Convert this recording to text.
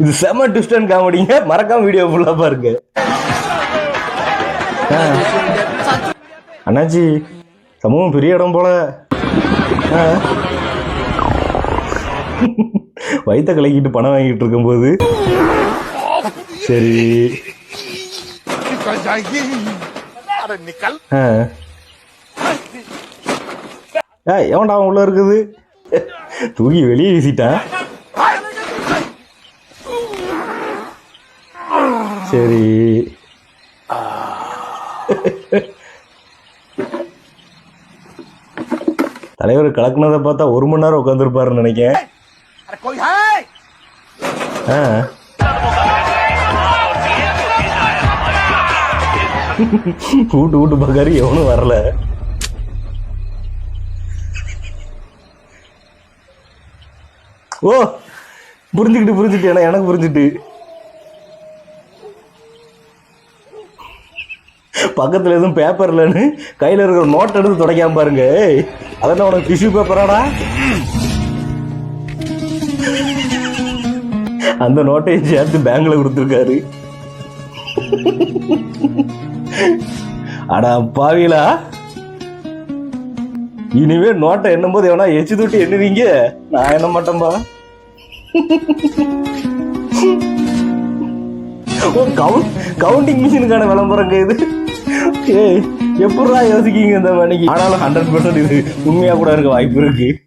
இது செம twist and காமெடிங்க, மறக்காம வீடியோ ஃபுல்லா பாருங்க. அண்ணாச்சி சமூகம் பெரிய இடம் போல. வயிற்ற கலக்கிட்டு பணம் வாங்கிட்டு இருக்கும்போது சரி எவன்டா அவன் உள்ள இருக்குது, தூக்கி வெளியே வீசிட்டான். சரி தலைவர் கலக்குனதை பார்த்தா 1 மணி நேரம் உட்காந்துருப்பாருன்னு நினைக்கிறேன். கூட்டு கூட்டு பார்க்காரு, எவனும் வரல. ஓ புரிஞ்சுக்கிட்டு எனக்கு புரிஞ்சுட்டு. பக்கத்துல எதுவும் பேப்பர் இல்லைன்னு கையில இருக்கிற நோட் எடுத்து துடைக்காம பாருங்க. அதான் உனக்கு டிஷ்யூ பேப்பராடா? அந்த நோட்டையும் சேர்த்து பேங்க்ல கொடுத்துருக்காரு. அடா பாவிலா, இனிமே நோட்டை எண்ணும் போது எவனா எச்சு தொட்டி எண்ணுவீங்க, நான் என்ன மாட்டேன்பா. கவுண்டிங் மிஷினுக்கான விளம்பரங்க இது. எப்படா யோசிக்கீங்க இந்த மணிக்கு? ஆனாலும் 100% இது உண்மையா கூட இருக்க வாய்ப்பு இருக்கு.